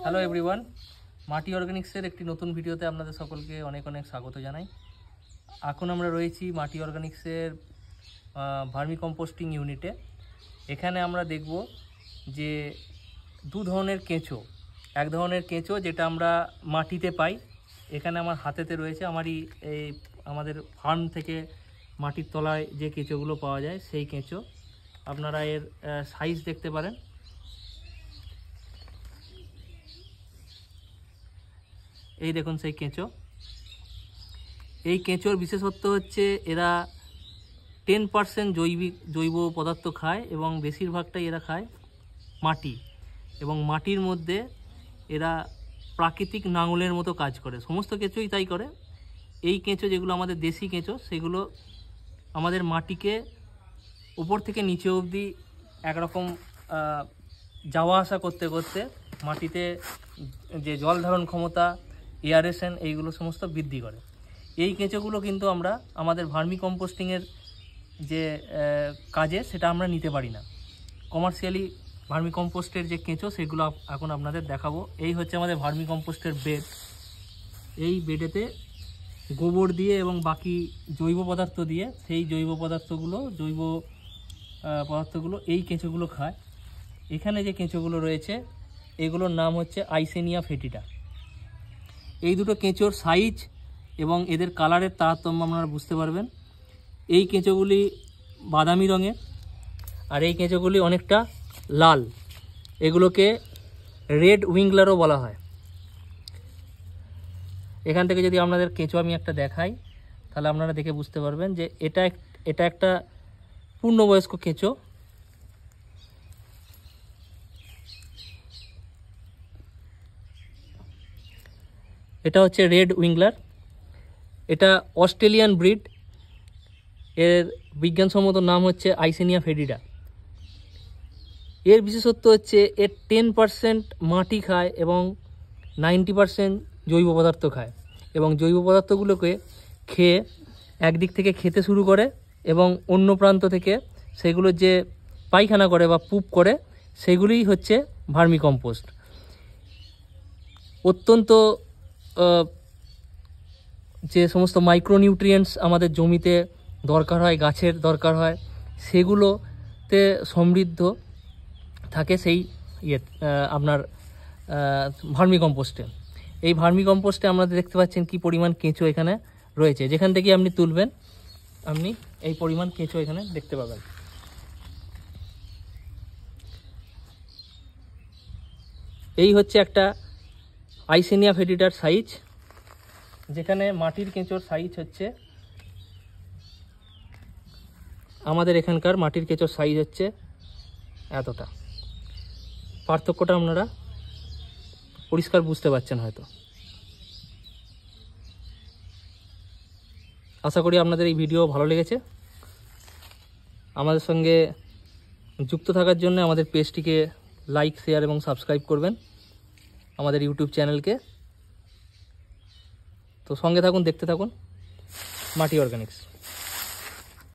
Hello everyone, মাটি অর্গানিক্সের একটি নতুন ভিডিওতে আপনাদের সকলকে অনেক অনেক স্বাগত জানাই। এখন আমরা রয়েছি মাটি অর্গানিক্সের ভার্মি কম্পোস্টিং ইউনিটে। এখানে আমরা দেখব যে দু ধরনের কেঁচো, এক ধরনের কেঁচো যেটা আমরা মাটিতে পাই, এখানে আমার হাতেতে রয়েছে, আমাদের ফার্ম থেকে মাটির তলায় যে কেঁচোগুলো পাওয়া যায় সেই কেঁচো। আপনারা এর সাইজ দেখতে পারেন। এই দেখুন সেই কেঁচো। এই কেঁচোর বিশেষত্ব হচ্ছে এরা 10% জৈব পদার্থ খায় এবং বেশিরভাগটাই এরা খায় মাটি, এবং মাটির মধ্যে এরা প্রাকৃতিক নাঙলের মতো কাজ করে। সমস্ত কেঁচোই তাই করে। এই কেঁচো যেগুলো আমাদের দেশি কেঁচো, সেগুলো আমাদের মাটিকে উপর থেকে নিচে অবধি একরকম যাওয়া আসা করতে করতে মাটিতে যে জল ধারণ ক্ষমতা, এয়ারেশন, এইগুলো সমস্ত বৃদ্ধি করে। এই কেঁচোগুলো কিন্তু আমরা আমাদের ভার্মি কম্পোস্টিংয়ের যে কাজে সেটা আমরা নিতে পারি না। কমার্শিয়ালি ভার্মি কম্পোস্টের যে কেঁচো সেগুলো এখন আপনাদের দেখাবো। এই হচ্ছে আমাদের ভার্মি কম্পোস্টের বেড। এই বেডেতে গোবর দিয়ে এবং বাকি জৈব পদার্থ দিয়ে, সেই জৈব পদার্থগুলো এই কেঁচোগুলো খায়। এখানে যে কেঁচোগুলো রয়েছে এগুলোর নাম হচ্ছে আইসেনিয়া ফেটিডা। এই দুটো কেঁচোর সাইজ এবং এদের কালারের তারতম্য আপনারা বুঝতে পারবেন। এই কেঁচোগুলি বাদামি রঙের আর এই কেঁচোগুলি অনেকটা লাল। এগুলোকে রেড উইংলারও বলা হয়। এখান থেকে যদি আপনাদের কেঁচো আমি একটা দেখাই, তাহলে আপনারা দেখে বুঝতে পারবেন যে এটা একটা পূর্ণবয়স্ক কেঁচো। এটা হচ্ছে রেড উইংলার। এটা অস্ট্রেলিয়ান ব্রিড। এর বিজ্ঞানসম্মত নাম হচ্ছে আইসেনিয়া ফেডিডা। এর বিশেষত্ব হচ্ছে এর 10% মাটি খায় এবং 90% জৈব পদার্থ খায়, এবং জৈব পদার্থগুলোকে খেয়ে একদিক থেকে খেতে শুরু করে এবং অন্য প্রান্ত থেকে সেগুলো যে পায়খানা করে বা পুপ করে, সেগুলিই হচ্ছে ভার্মি কম্পোস্ট। অত্যন্ত যে সমস্ত মাইক্রোনিউট্রিয়েন্টস আমাদের জমিতে দরকার হয়, গাছের দরকার হয়, সেগুলোতে সমৃদ্ধ থাকে সেই আপনার ভার্মি কম্পোস্টে। এই ভার্মি কম্পোস্টে আপনারা দেখতে পাচ্ছেন কি পরিমাণ কেঁচো এখানে রয়েছে। যেখান থেকে আপনি তুলবেন আপনি এই পরিমাণ কেঁচো এখানে দেখতে পাবেন। এই হচ্ছে একটা আইসেনিয়া ফেডিডার সাইজ, যেখানে মাটির কেঁচোর সাইজ হচ্ছে, আমাদের এখানকার মাটির কেঁচোর সাইজ হচ্ছে এতটা। পার্থক্যটা আপনারা পরিষ্কার বুঝতে পারছেন হয়তো। আশা করি আপনাদের এই ভিডিও ভালো লেগেছে। আমাদের সঙ্গে যুক্ত থাকার জন্য আমাদের পেজটিকে লাইক, শেয়ার এবং সাবস্ক্রাইব করবেন, আমাদের ইউটিউব চ্যানেলকে। তো সঙ্গে থাকুন, দেখতে থাকুন মাটি অর্গানিক্স।